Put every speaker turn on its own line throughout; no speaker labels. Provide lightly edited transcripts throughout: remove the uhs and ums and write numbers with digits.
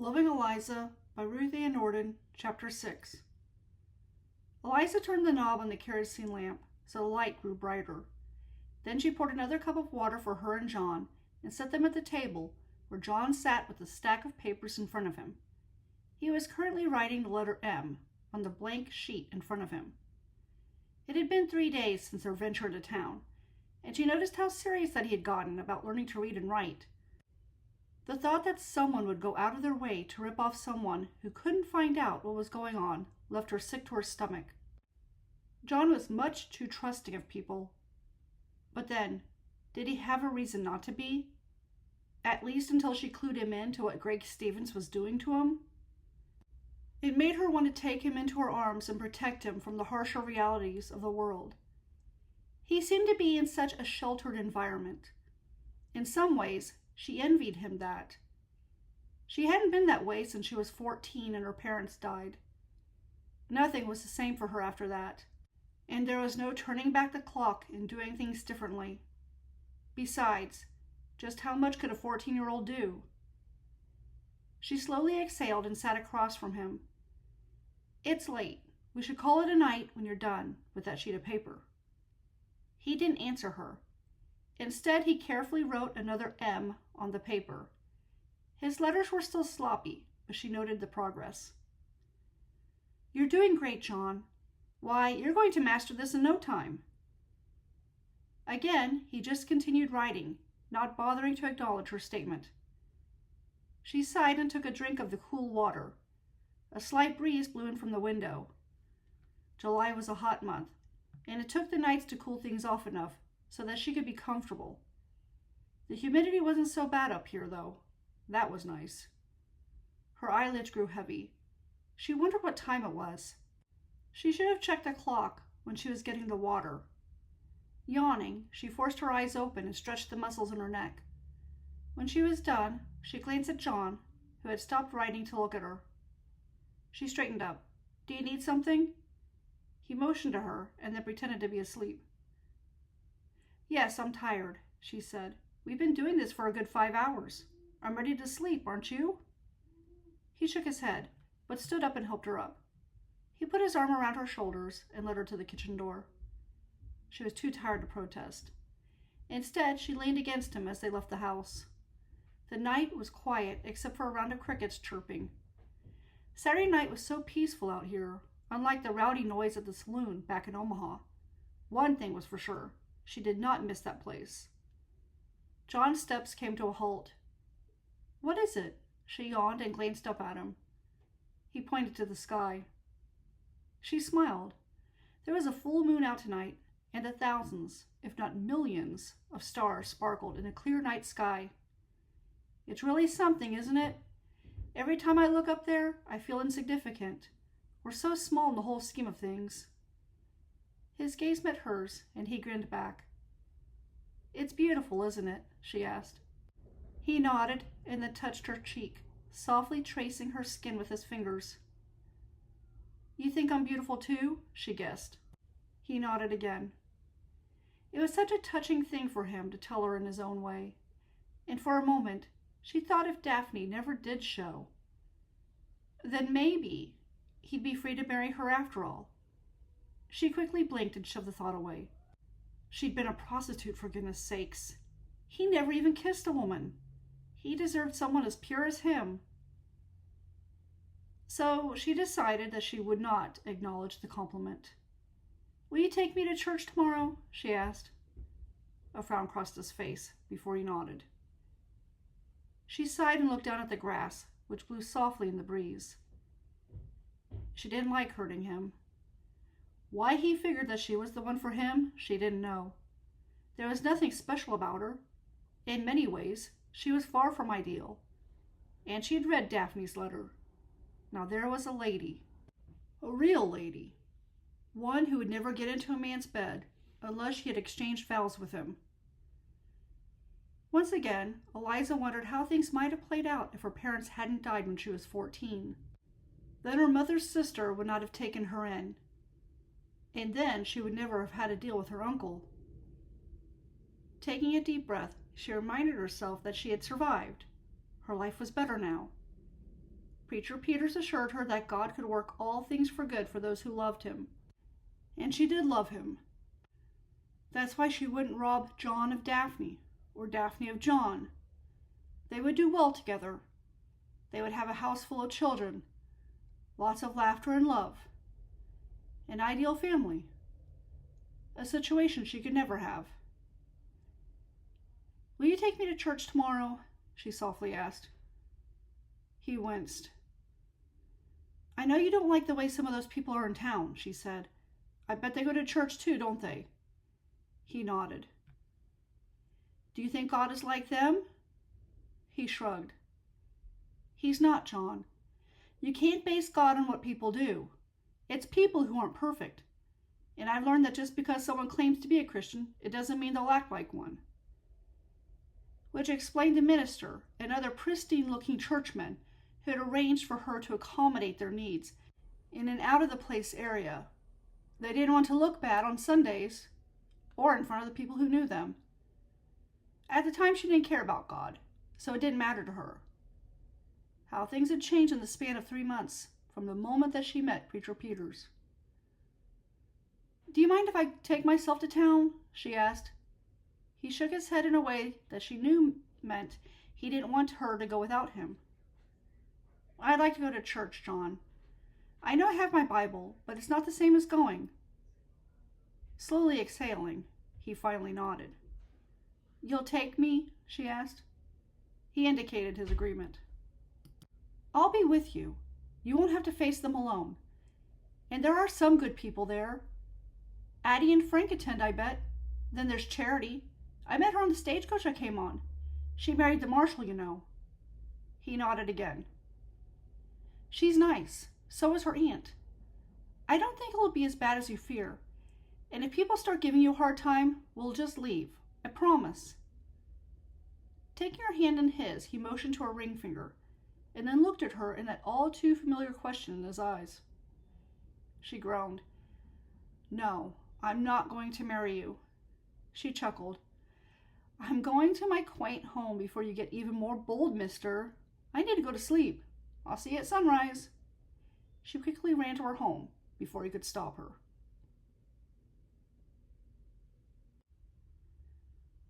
Loving Eliza by Ruth and Nordin, Chapter 6. Eliza turned the knob on the kerosene lamp so the light grew brighter. Then she poured another cup of water for her and John and set them at the table where John sat with a stack of papers in front of him. He was currently writing the letter M on the blank sheet in front of him. It had been 3 days since their venture to town, and she noticed how serious that he had gotten about learning to read and write. The thought that someone would go out of their way to rip off someone who couldn't find out what was going on left her sick to her stomach. John was much too trusting of people. But then, did he have a reason not to be? At least until she clued him in to what Greg Stevens was doing to him? It made her want to take him into her arms and protect him from the harsher realities of the world. He seemed to be in such a sheltered environment. In some ways, she envied him that. She hadn't been that way since she was 14 and her parents died. Nothing was the same for her after that, and there was no turning back the clock and doing things differently. Besides, just how much could a 14-year-old do? She slowly exhaled and sat across from him. "It's late. We should call it a night when you're done with that sheet of paper." He didn't answer her. Instead, he carefully wrote another M on the paper. His letters were still sloppy, but she noted the progress. "You're doing great, John. Why, you're going to master this in no time." Again, he just continued writing, not bothering to acknowledge her statement. She sighed and took a drink of the cool water. A slight breeze blew in from the window. July was a hot month, and it took the nights to cool things off enough so that she could be comfortable. The humidity wasn't so bad up here, though. That was nice. Her eyelids grew heavy. She wondered what time it was. She should have checked the clock when she was getting the water. Yawning, she forced her eyes open and stretched the muscles in her neck. When she was done, she glanced at John, who had stopped writing to look at her. She straightened up. "Do you need something?" He motioned to her and then pretended to be asleep. "Yes, I'm tired," she said. "We've been doing this for a good 5 hours. I'm ready to sleep, aren't you?" He shook his head, but stood up and helped her up. He put his arm around her shoulders and led her to the kitchen door. She was too tired to protest. Instead, she leaned against him as they left the house. The night was quiet except for a round of crickets chirping. Saturday night was so peaceful out here, unlike the rowdy noise at the saloon back in Omaha. One thing was for sure. She did not miss that place. John's steps came to a halt. "What is it?" She yawned and glanced up at him. He pointed to the sky. She smiled. There was a full moon out tonight, and the thousands, if not millions, of stars sparkled in a clear night sky. "It's really something, isn't it? Every time I look up there, I feel insignificant. We're so small in the whole scheme of things." His gaze met hers, and he grinned back. "It's beautiful, isn't it?" she asked. He nodded and then touched her cheek, softly tracing her skin with his fingers. "You think I'm beautiful too?" she guessed. He nodded again. It was such a touching thing for him to tell her in his own way, and for a moment she thought if Daphne never did show, then maybe he'd be free to marry her after all. She quickly blinked and shoved the thought away. She'd been a prostitute, for goodness sakes. He never even kissed a woman. He deserved someone as pure as him. So she decided that she would not acknowledge the compliment. "Will you take me to church tomorrow?" she asked. A frown crossed his face before he nodded. She sighed and looked down at the grass, which blew softly in the breeze. She didn't like hurting him. Why he figured that she was the one for him, she didn't know. There was nothing special about her. In many ways, she was far from ideal. And she had read Daphne's letter. Now there was a lady. A real lady. One who would never get into a man's bed unless she had exchanged vows with him. Once again, Eliza wondered how things might have played out if her parents hadn't died when she was 14. Then her mother's sister would not have taken her in. And then she would never have had to deal with her uncle. Taking a deep breath, she reminded herself that she had survived. Her life was better now. Preacher Peters assured her that God could work all things for good for those who loved him. And she did love him. That's why she wouldn't rob John of Daphne, or Daphne of John. They would do well together. They would have a house full of children, lots of laughter and love, an ideal family, a situation she could never have. "Will you take me to church tomorrow?" she softly asked. He winced. "I know you don't like the way some of those people are in town," she said. "I bet they go to church too, don't they?" He nodded. "Do you think God is like them?" He shrugged. "He's not, John. You can't base God on what people do. It's people who aren't perfect. And I've learned that just because someone claims to be a Christian, it doesn't mean they'll act like one." Which explained the minister and other pristine-looking churchmen who had arranged for her to accommodate their needs in an out-of-the-place area. They didn't want to look bad on Sundays or in front of the people who knew them. At the time, she didn't care about God, so it didn't matter to her. How things had changed in the span of 3 months from the moment that she met Preacher Peters. "Do you mind if I take myself to town?" she asked. He shook his head in a way that she knew meant he didn't want her to go without him. "I'd like to go to church, John. I know I have my Bible, but it's not the same as going." Slowly exhaling, he finally nodded. "You'll take me?" she asked. He indicated his agreement. "I'll be with you. You won't have to face them alone. And there are some good people there. Addie and Frank attend, I bet. Then there's Charity. I met her on the stagecoach I came on. She married the marshal, you know." He nodded again. "She's nice. So is her aunt. I don't think it'll be as bad as you fear. And if people start giving you a hard time, we'll just leave. I promise." Taking her hand in his, he motioned to her ring finger, and then looked at her in that all-too-familiar question in his eyes. She groaned. "No, I'm not going to marry you." She chuckled. "I'm going to my quaint home before you get even more bold, mister. I need to go to sleep. I'll see you at sunrise." She quickly ran to her home before he could stop her.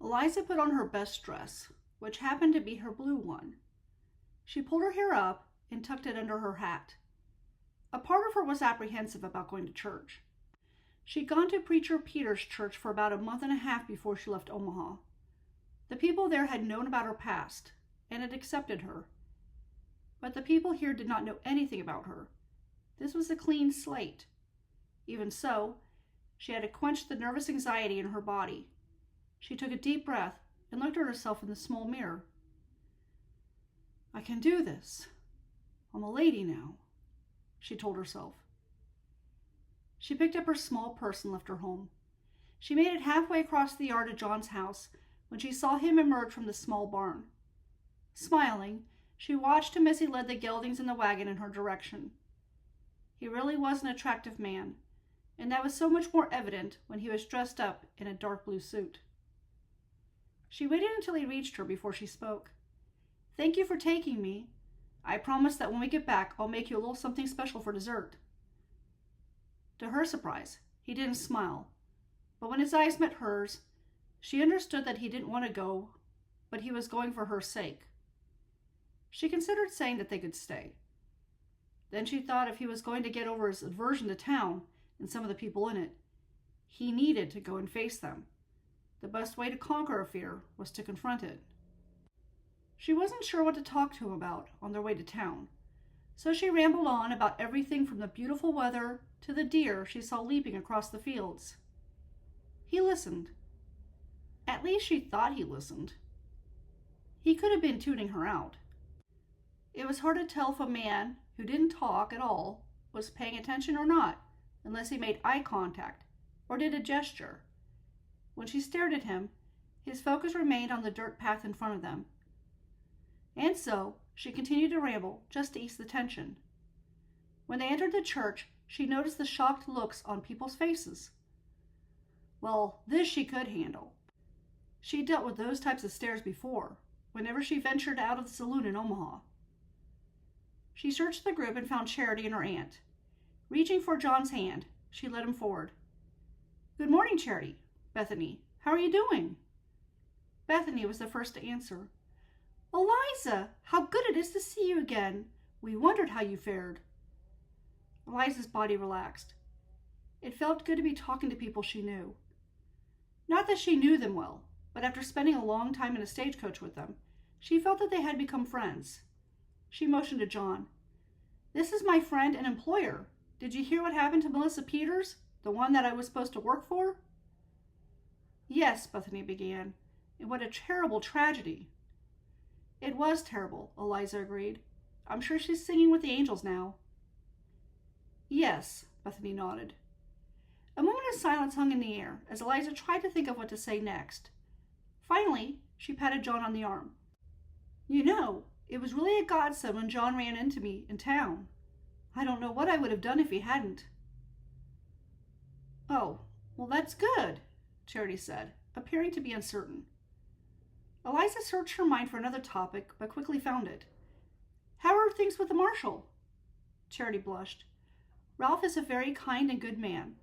Eliza put on her best dress, which happened to be her blue one. She pulled her hair up and tucked it under her hat. A part of her was apprehensive about going to church. She'd gone to Preacher Peters' church for about a month and a half before she left Omaha. The people there had known about her past and had accepted her. But the people here did not know anything about her. This was a clean slate. Even so, she had to quench the nervous anxiety in her body. She took a deep breath and looked at herself in the small mirror. "I can do this. I'm a lady now," she told herself. She picked up her small purse and left her home. She made it halfway across the yard to John's house when she saw him emerge from the small barn. Smiling, she watched him as he led the geldings in the wagon in her direction. He really was an attractive man, and that was so much more evident when he was dressed up in a dark blue suit. She waited until he reached her before she spoke. "Thank you for taking me. I promise that when we get back, I'll make you a little something special for dessert." To her surprise, he didn't smile, but when his eyes met hers, she understood that he didn't want to go, but he was going for her sake. She considered saying that they could stay. Then she thought if he was going to get over his aversion to town and some of the people in it, he needed to go and face them. The best way to conquer a fear was to confront it. She wasn't sure what to talk to him about on their way to town, so she rambled on about everything from the beautiful weather to the deer she saw leaping across the fields. He listened. At least she thought he listened. He could have been tuning her out. It was hard to tell if a man who didn't talk at all was paying attention or not, unless he made eye contact or did a gesture. When she stared at him, his focus remained on the dirt path in front of them. And so, she continued to ramble just to ease the tension. When they entered the church, she noticed the shocked looks on people's faces. Well, this she could handle. She'd dealt with those types of stares before, whenever she ventured out of the saloon in Omaha. She searched the group and found Charity and her aunt. Reaching for John's hand, she led him forward. "Good morning, Charity." "Bethany, how are you doing?" Bethany was the first to answer. "Eliza, how good it is to see you again. We wondered how you fared." Eliza's body relaxed. It felt good to be talking to people she knew. Not that she knew them well, but after spending a long time in a stagecoach with them, she felt that they had become friends. She motioned to John. "This is my friend and employer. Did you hear what happened to Melissa Peters, the one that I was supposed to work for?" "Yes," Bethany began. "And what a terrible tragedy." "It was terrible," Eliza agreed. "I'm sure she's singing with the angels now." "Yes," Bethany nodded. A moment of silence hung in the air as Eliza tried to think of what to say next. Finally, she patted John on the arm. "You know, it was really a godsend when John ran into me in town. I don't know what I would have done if he hadn't." "Oh, well, that's good," Charity said, appearing to be uncertain. Eliza searched her mind for another topic, but quickly found it. "How are things with the marshal?" Charity blushed. "Ralph is a very kind and good man.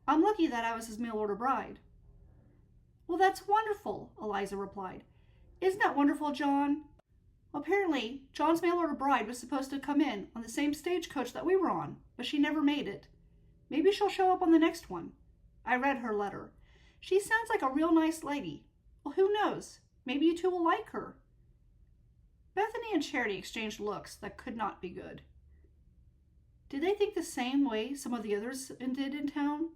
I'm lucky that I was his mail-order bride." "Well, that's wonderful," Eliza replied. "Isn't that wonderful, John?" "Apparently, John's mail-order bride was supposed to come in on the same stagecoach that we were on, but she never made it. Maybe she'll show up on the next one. I read her letter. She sounds like a real nice lady. Well, who knows? Maybe you two will like her." Bethany and Charity exchanged looks that could not be good. Did they think the same way some of the others did in town?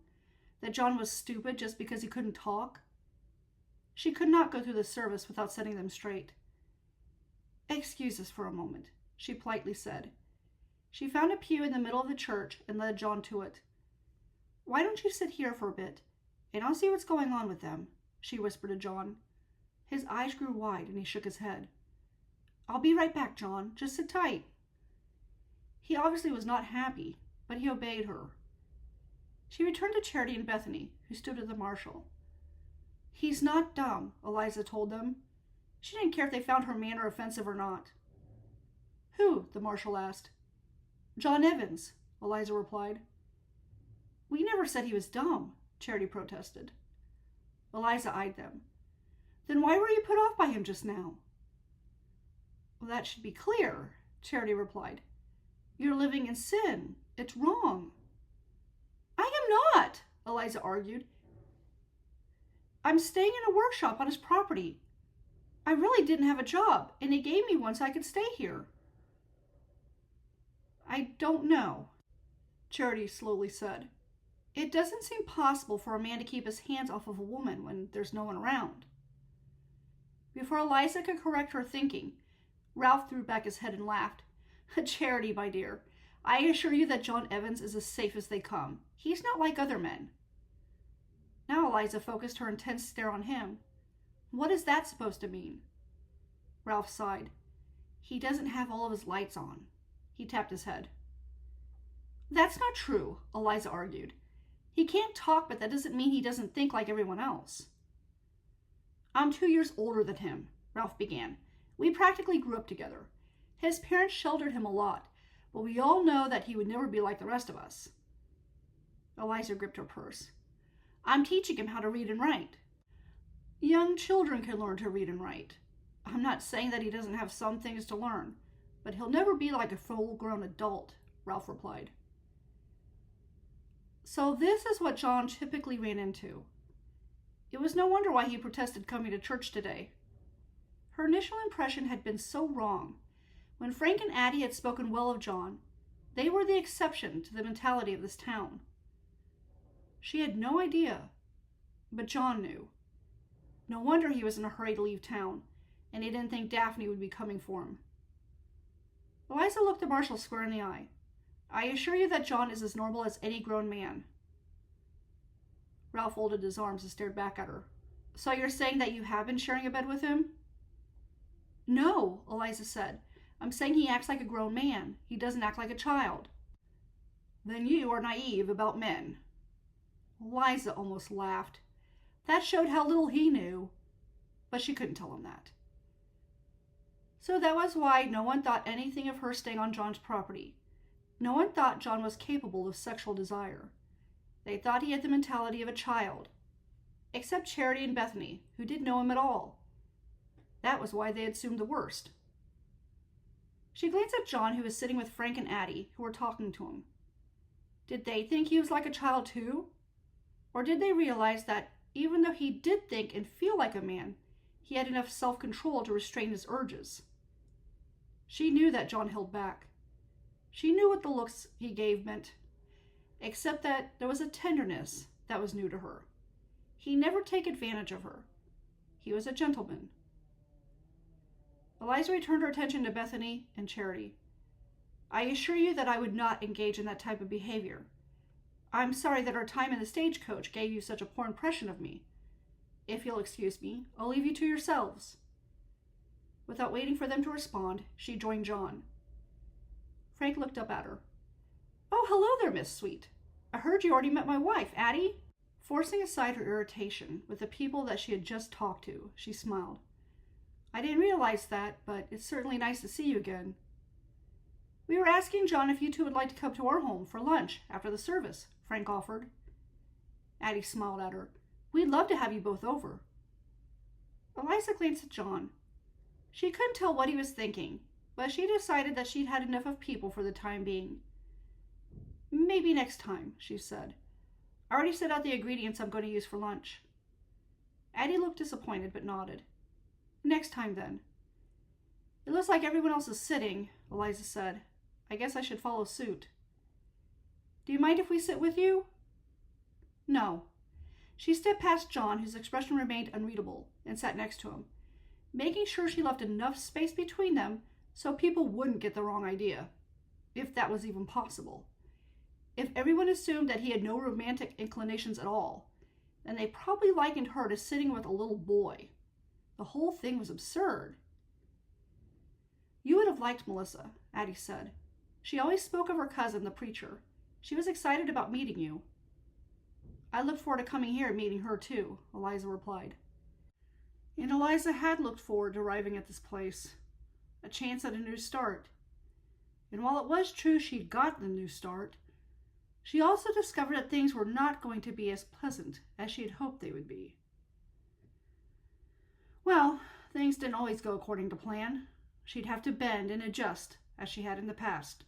That John was stupid just because he couldn't talk? She could not go through the service without setting them straight. "Excuse us for a moment," she politely said. She found a pew in the middle of the church and led John to it. "Why don't you sit here for a bit, and I'll see what's going on with them," she whispered to John. His eyes grew wide and he shook his head. "I'll be right back, John. Just sit tight." He obviously was not happy, but he obeyed her. She returned to Charity and Bethany, who stood with the marshal. "He's not dumb," Eliza told them. She didn't care if they found her manner offensive or not. "Who?" the marshal asked. "John Evans," Eliza replied. "We never said he was dumb," Charity protested. Eliza eyed them. "Then why were you put off by him just now?" "Well, that should be clear," Charity replied. "You're living in sin. It's wrong." "I am not," Eliza argued. "I'm staying in a workshop on his property. I really didn't have a job, and he gave me one so I could stay here." "I don't know," Charity slowly said. "It doesn't seem possible for a man to keep his hands off of a woman when there's no one around." Before Eliza could correct her thinking, Ralph threw back his head and laughed. "Charity, my dear, I assure you that John Evans is as safe as they come. He's not like other men." Now Eliza focused her intense stare on him. "What is that supposed to mean?" Ralph sighed. "He doesn't have all of his lights on." He tapped his head. "That's not true," Eliza argued. "He can't talk, but that doesn't mean he doesn't think like everyone else." "I'm 2 years older than him," Ralph began. "We practically grew up together. His parents sheltered him a lot, but we all know that he would never be like the rest of us." Eliza gripped her purse. "I'm teaching him how to read and write." "Young children can learn to read and write. I'm not saying that he doesn't have some things to learn, but he'll never be like a full-grown adult," Ralph replied. So this is what John typically ran into. It was no wonder why he protested coming to church today. Her initial impression had been so wrong. When Frank and Addie had spoken well of John, they were the exception to the mentality of this town. She had no idea, but John knew. No wonder he was in a hurry to leave town, and he didn't think Daphne would be coming for him. Eliza looked the marshal square in the eye. "I assure you that John is as normal as any grown man." Ralph folded his arms and stared back at her. "So you're saying that you have been sharing a bed with him?" "No," Eliza said. "I'm saying he acts like a grown man. He doesn't act like a child." "Then you are naive about men." Eliza almost laughed. That showed how little he knew, but she couldn't tell him that. So that was why no one thought anything of her staying on John's property. No one thought John was capable of sexual desire. They thought he had the mentality of a child. Except Charity and Bethany, who didn't know him at all. That was why they assumed the worst. She glanced at John, who was sitting with Frank and Addie, who were talking to him. Did they think he was like a child too? Or did they realize that, even though he did think and feel like a man, he had enough self-control to restrain his urges? She knew that John held back. She knew what the looks he gave meant, except that there was a tenderness that was new to her. He never took advantage of her. He was a gentleman. Eliza returned her attention to Bethany and Charity. I assure you that I would not engage in that type of behavior. I'm sorry that our time in the stagecoach gave you such a poor impression of me. If you'll excuse me, I'll leave you to yourselves. Without waiting for them to respond, she joined John. Frank looked up at her. Oh, hello there, Miss Sweet. I heard you already met my wife, Addie. Forcing aside her irritation with the people that she had just talked to, she smiled. I didn't realize that, but it's certainly nice to see you again. We were asking John if you two would like to come to our home for lunch after the service, Frank offered. Addie smiled at her. We'd love to have you both over. Eliza glanced at John. She couldn't tell what he was thinking, but she decided that she'd had enough of people for the time being. Maybe next time, she said. I already set out the ingredients I'm going to use for lunch. Addie looked disappointed but nodded. Next time, then. It looks like everyone else is sitting, Eliza said. I guess I should follow suit. Do you mind if we sit with you? No. She stepped past John, whose expression remained unreadable, and sat next to him, making sure she left enough space between them so people wouldn't get the wrong idea, if that was even possible. If everyone assumed that he had no romantic inclinations at all, then they probably likened her to sitting with a little boy. The whole thing was absurd. You would have liked Melissa, Addie said. She always spoke of her cousin, the preacher. She was excited about meeting you. I looked forward to coming here and meeting her too, Eliza replied. And Eliza had looked forward to arriving at this place. A chance at a new start. And while it was true she'd gotten a new start, she also discovered that things were not going to be as pleasant as she had hoped they would be. Well, things didn't always go according to plan. She'd have to bend and adjust, as she had in the past.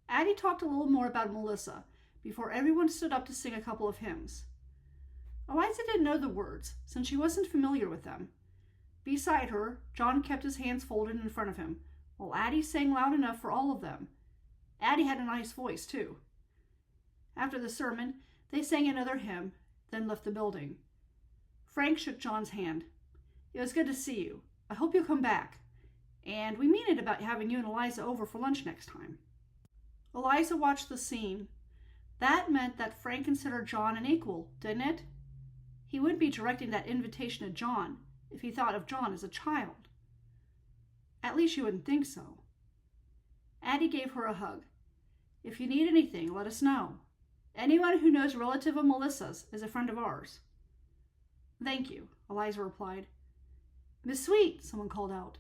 Addie talked a little more about Melissa before everyone stood up to sing a couple of hymns. Eliza didn't know the words, since she wasn't familiar with them. Beside her, John kept his hands folded in front of him, while Addie sang loud enough for all of them. Addie had a nice voice, too. After the sermon, they sang another hymn, then left the building. Frank shook John's hand. It was good to see you. I hope you'll come back. And we mean it about having you and Eliza over for lunch next time. Eliza watched the scene. That meant that Frank considered John an equal, didn't it? He wouldn't be directing that invitation to John if he thought of John as a child. At least you wouldn't think so. Addie gave her a hug. If you need anything, let us know. Anyone who knows a relative of Melissa's is a friend of ours. Thank you, Eliza replied. Miss Sweet, someone called out.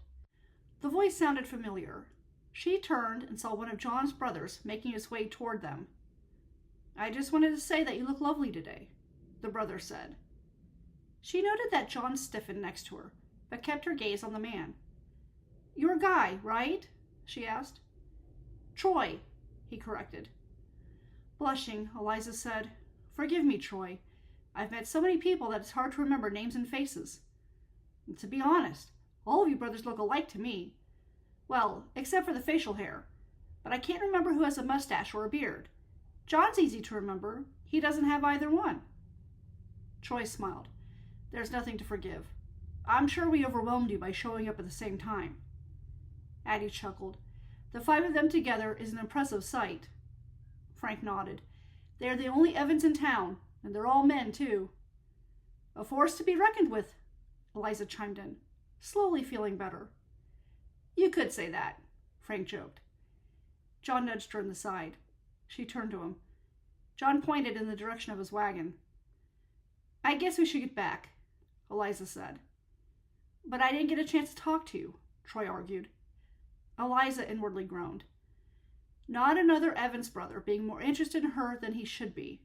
The voice sounded familiar. She turned and saw one of John's brothers making his way toward them. I just wanted to say that you look lovely today, the brother said. She noted that John stiffened next to her, but kept her gaze on the man. You're Guy, right? She asked. Troy, he corrected. Blushing, Eliza said, Forgive me, Troy. I've met so many people that it's hard to remember names and faces. And to be honest, all of you brothers look alike to me. Well, except for the facial hair. But I can't remember who has a mustache or a beard. John's easy to remember. He doesn't have either one. Troy smiled. There's nothing to forgive. I'm sure we overwhelmed you by showing up at the same time. Addie chuckled. The five of them together is an impressive sight. Frank nodded. They are the only Evans in town, and they're all men, too. A force to be reckoned with, Eliza chimed in, slowly feeling better. You could say that, Frank joked. John nudged her in the side. She turned to him. John pointed in the direction of his wagon. I guess we should get back, Eliza said. But I didn't get a chance to talk to you. Troy argued. Eliza inwardly groaned. Not another Evans brother being more interested in her than he should be.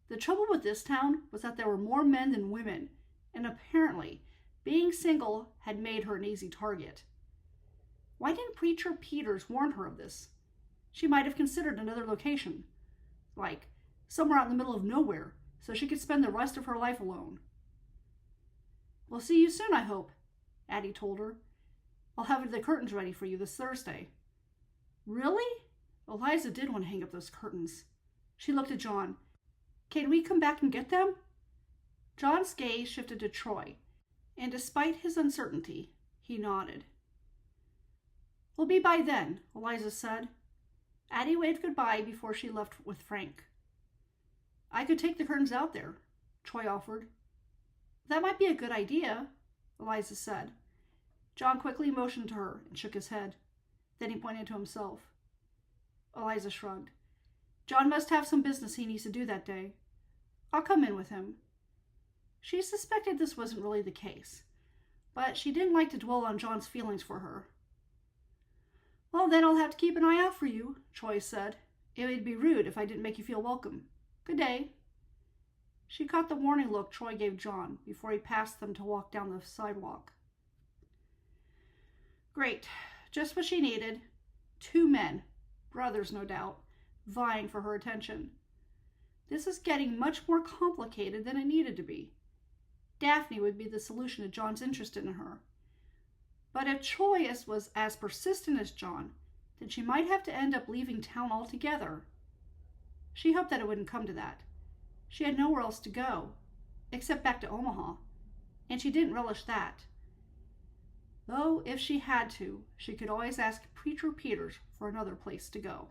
The trouble with this town was that there were more men than women, and apparently being single had made her an easy target. Why didn't Preacher Peters warn her of this? She might have considered another location, like somewhere out in the middle of nowhere, so she could spend the rest of her life alone. We'll see you soon, I hope, Addie told her. I'll have the curtains ready for you this Thursday. Really? Eliza did want to hang up those curtains. She looked at John. Can we come back and get them? John's gaze shifted to Troy, and despite his uncertainty, he nodded. We'll be by then, Eliza said. Addie waved goodbye before she left with Frank. I could take the curtains out there, Troy offered. That might be a good idea, Eliza said. John quickly motioned to her and shook his head. Then he pointed to himself. Eliza shrugged. John must have some business he needs to do that day. I'll come in with him. She suspected this wasn't really the case, but she didn't like to dwell on John's feelings for her. Well, then I'll have to keep an eye out for you, Troy said. It would be rude if I didn't make you feel welcome. Good day. She caught the warning look Troy gave John before he passed them to walk down the sidewalk. Great. Just what she needed. 2 men, brothers no doubt, vying for her attention. This is getting much more complicated than it needed to be. Daphne would be the solution to John's interest in her. But if Troy was as persistent as John, then she might have to end up leaving town altogether. She hoped that it wouldn't come to that. She had nowhere else to go, except back to Omaha, and she didn't relish that. Though, if she had to, she could always ask Preacher Peters for another place to go.